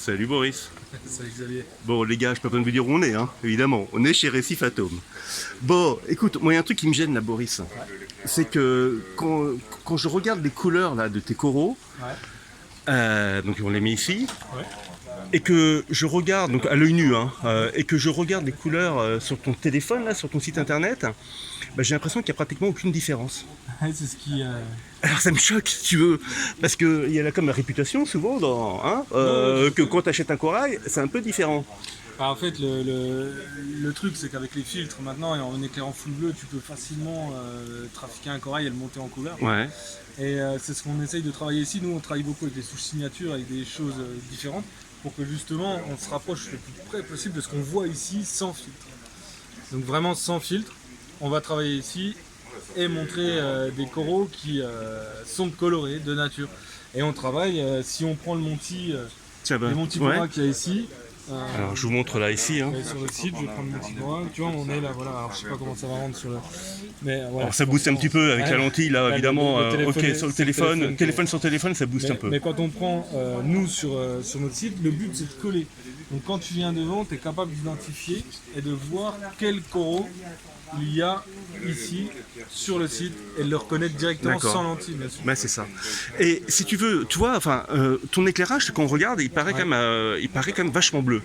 Salut Boris. Salut Xavier. Bon les gars, je peux pas vous dire où on est, hein, évidemment. On est chez Récif Atome. Bon, écoute, moi il y a un truc qui me gêne là Boris. C'est que quand je regarde les couleurs là de tes coraux, donc on les met ici, et que je regarde, donc à l'œil nu, et que je regarde les couleurs sur ton téléphone, là, sur ton site internet, bah, j'ai l'impression qu'il n'y a pratiquement aucune différence. C'est ce qui... Alors ça me choque si tu veux, parce qu'il y a là comme la réputation souvent que quand tu achètes un corail, c'est un peu différent. Bah, en fait, le truc, c'est qu'avec les filtres maintenant et en éclairant full bleu, tu peux facilement trafiquer un corail et le monter en couleur. Ouais. Et c'est ce qu'on essaye de travailler ici. Nous, on travaille beaucoup avec des souches signatures, avec des choses différentes, pour que justement, on se rapproche le plus près possible de ce qu'on voit ici sans filtre. Donc vraiment sans filtre, on va travailler ici et montrer des coraux qui sont colorés de nature. Et on travaille, si on prend le Monty, les Monty Bora qu'il y a ici. Alors je vous montre là ici. Sur le site, je vais prendre le Monty Bora. Tu vois, on est là, voilà. Alors je sais pas comment ça va rendre sur le. Mais voilà. Alors ça booste un petit peu avec la lentille là, évidemment. Ok, sur le téléphone sur téléphone, ça booste un peu. Mais quand on prend nous sur notre site, le but c'est de coller. Donc quand tu viens devant, tu es capable d'identifier et de voir quel coraux il y a ici sur le site et de le reconnaître directement sans lentille, bien sûr. Ben, c'est ça. Et si tu veux, tu vois, ton éclairage, quand on regarde, il paraît quand même vachement bleu.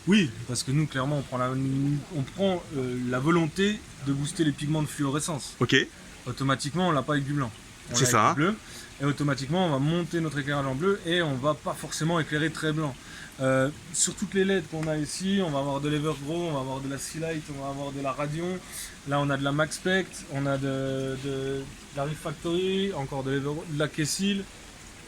Oui, parce que nous, clairement, on prend la volonté de booster les pigments de fluorescence. Ok. Automatiquement, on l'a pas avec du blanc. C'est ça. Avec du bleu. Et automatiquement, on va monter notre éclairage en bleu et on va pas forcément éclairer très blanc. Sur toutes les LED qu'on a ici, on va avoir de l'Evergrow, on va avoir de la Sealight, on va avoir de la Radion. Là, on a de la Maxspect, on a de la Reef Factory, encore de l'Evergrow, de la Kessil,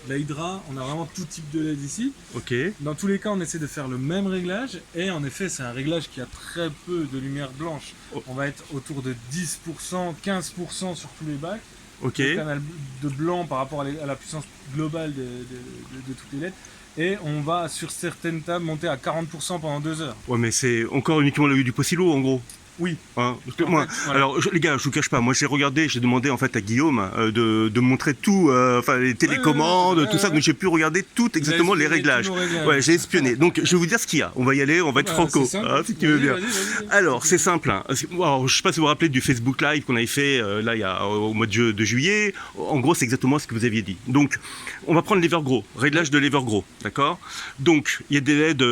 de la Hydra. On a vraiment tout type de LED ici. Ok. Dans tous les cas, on essaie de faire le même réglage. Et en effet, c'est un réglage qui a très peu de lumière blanche. On va être autour de 10%, 15% sur tous les bacs. Ok. Le canal de blanc par rapport à la puissance globale de toutes les LED. Et on va sur certaines tables monter à 40% pendant 2 heures. Ouais, mais c'est encore uniquement l'œil du Possilo en gros. Oui. Parce que moi, voilà. Alors les gars, je vous cache pas, moi j'ai demandé en fait à Guillaume de montrer tout, les télécommandes, tout ça, donc j'ai pu regarder tout exactement les réglages. Ouais, j'ai espionné. Donc je vais vous dire ce qu'il y a. On va y aller, on va être franco, si tu veux bien. Vas-y. Alors c'est simple. Alors, je sais pas si vous vous rappelez du Facebook Live qu'on avait fait là il y a au mois de juillet. En gros, c'est exactement ce que vous aviez dit. Donc on va prendre l'Evergrow, réglage de l'Evergrow, d'accord. Donc il y a des LED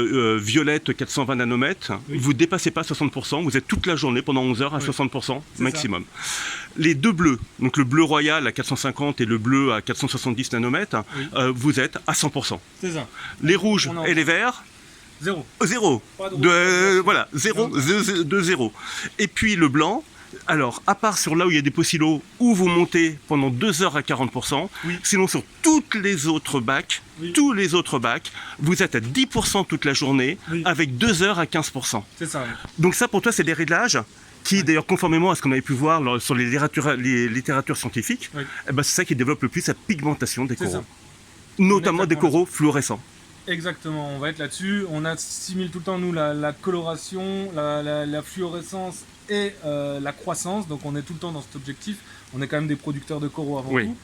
violettes 420 nanomètres. Vous dépassez pas 60%. Vous êtes toute la journée pendant 11 heures à 60% maximum. Les deux bleus, donc le bleu royal à 450 et le bleu à 470 nanomètres, vous êtes à 100%. C'est ça. Les rouges et les verts, Zéro. Zéro. Voilà, de zéro. Et puis le blanc, alors à part sur là où il y a des possilos où vous montez pendant 2 heures à 40%, sinon sur toutes les autres bacs, tous les autres bacs, vous êtes à 10% toute la journée avec 2 heures à 15%. C'est ça. Donc ça pour toi c'est des réglages qui d'ailleurs conformément à ce qu'on avait pu voir sur les littératures scientifiques, c'est ça qui développe le plus la pigmentation des coraux. Notamment des coraux fluorescents. Exactement, on va être là-dessus. On assimile tout le temps, nous, la coloration, la fluorescence et la croissance. Donc on est tout le temps dans cet objectif. On est quand même des producteurs de coraux avant tout.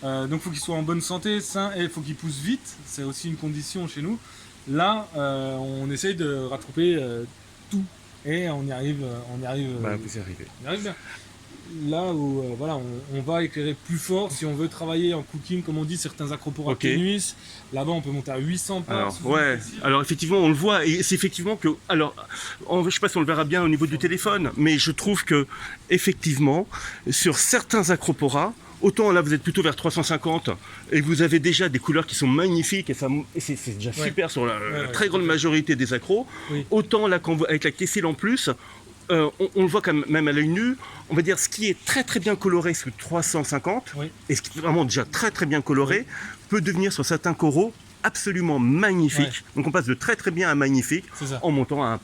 Donc il faut qu'ils soient en bonne santé, sains, et il faut qu'ils poussent vite. C'est aussi une condition chez nous. Là, on essaye de rattraper tout. Et on y arrive. Vous y arrivez. On y arrive bien. Là où on va éclairer plus fort si on veut travailler en cooking, comme on dit, certains acroporas ténuis. Là-bas, on peut monter à 800 parts. Alors effectivement, on le voit, et c'est effectivement que, je sais pas si on le verra bien au niveau du téléphone, mais je trouve que effectivement, sur certains acroporas, autant là vous êtes plutôt vers 350 et vous avez déjà des couleurs qui sont magnifiques et c'est déjà super sur la très grande majorité des accros. Autant là avec la Kessil en plus. On le voit quand même à l'œil nu, on va dire ce qui est très très bien coloré sur 350 et ce qui est vraiment déjà très très bien coloré peut devenir sur certains coraux absolument magnifique. Donc on passe de très très bien à magnifique en montant à un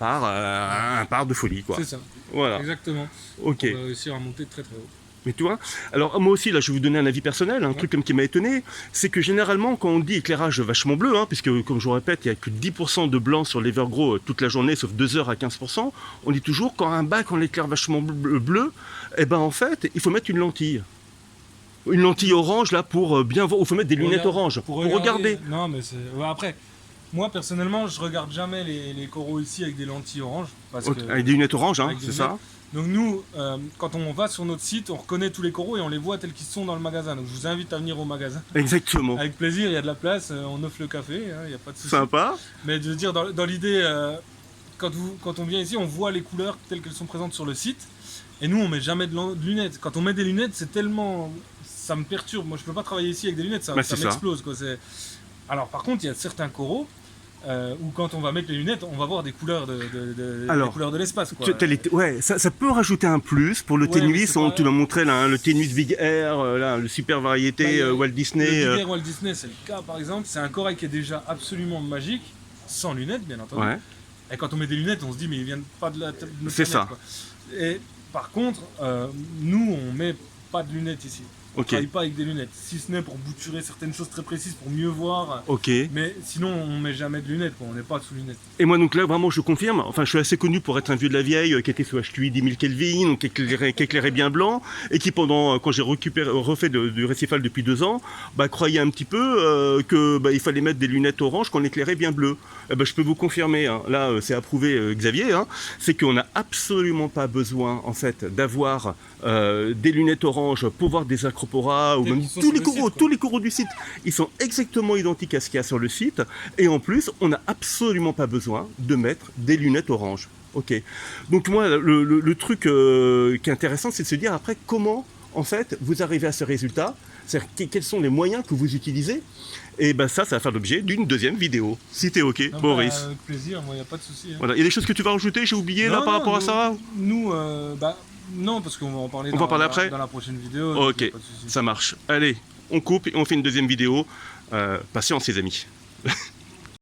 par de folie quoi. C'est ça. Voilà. Exactement. Ok. On va réussir à monter très très haut. Mais tu vois, alors moi aussi là je vais vous donner un avis personnel, un truc comme qui m'a étonné, c'est que généralement quand on dit éclairage vachement bleu, puisque comme je vous répète il n'y a que 10% de blanc sur l'Evergrow toute la journée sauf 2 heures à 15%, on dit toujours quand un bac on l'éclaire vachement bleu, en fait il faut mettre une lentille. Une lentille orange là pour bien voir, il faut mettre des lunettes oranges pour regarder. Non mais c'est... après, Moi, personnellement, je regarde jamais les coraux ici avec des lentilles orange. Parce Ok, que, avec des lunettes oranges, hein, avec des c'est ça? donc nous, quand on va sur notre site, on reconnaît tous les coraux et on les voit tels qu'ils sont dans le magasin. Donc je vous invite à venir au magasin. Exactement. Avec plaisir, il y a de la place, on offre le café, il n'y a pas de souci. Sympa. Mais de dire, dans l'idée, quand on vient ici, on voit les couleurs telles qu'elles sont présentes sur le site. Et nous, on met jamais de lunettes. Quand on met des lunettes, c'est tellement... Ça me perturbe. Moi, je peux pas travailler ici avec des lunettes, ça, Bah, ça c'est ça. m'explose, quoi. Alors, par contre, il y a certains coraux où quand on va mettre les lunettes, on va voir des couleurs Alors, des couleurs de l'espace, quoi. Ouais, ça peut rajouter un plus pour le Ouais, mais tennis. c'est pas- Tu l'as montré là, hein, le tennis Big Air, là, le super variété Bah, Walt Le Disney. Big Air Walt Disney, c'est le cas, par exemple. C'est un corail qui est déjà absolument magique, sans lunettes, bien entendu. Ouais, Et quand on met des lunettes, on se dit, mais ils viennent pas de notre C'est planète, ça. quoi. Et par contre, nous, on met pas de lunettes ici. On ok, travaille pas avec des lunettes, si ce n'est pour bouturer certaines choses très précises, pour mieux voir. ok. Mais sinon, on met jamais de lunettes, quoi. On n'est pas sous lunettes. Et moi, donc là, vraiment, je confirme. Enfin, je suis assez connu pour être un vieux de la vieille qui était sous HTUI 10 000 Kelvin, donc qui éclairait bien blanc, et qui, quand j'ai refait du récifal depuis 2 ans, bah, croyait un petit peu que bah, il fallait mettre des lunettes oranges qu'on éclairait bien bleu. Eh ben, je peux vous confirmer, hein, là, c'est approuvé, Xavier, hein, c'est qu'on n'a absolument pas besoin, en fait, d'avoir des lunettes oranges pour voir des acroporas ou Tels même qu'ils sont tous sur les le site, coraux, quoi. tous les coraux du site. Ils sont exactement identiques à ce qu'il y a sur le site. Et en plus, on n'a absolument pas besoin de mettre des lunettes oranges. Ok. Donc moi, le truc qui est intéressant, c'est de se dire après comment, en fait, vous arrivez à ce résultat. C'est-à-dire quels sont les moyens que vous utilisez. Et ben ça va faire l'objet d'une deuxième vidéo. Si t'es ok, Non, Boris. bah, avec plaisir, moi, il n'y a pas de souci. Hein. Voilà. Il y a des choses que tu vas rajouter, j'ai oublié là Non, par non, rapport à ça. Nous, non, parce qu'on va en parler, On va en parler après dans la prochaine vidéo. Ok, donc y a pas de souci. ça marche. Allez, on coupe et on fait une deuxième vidéo. Patience les amis.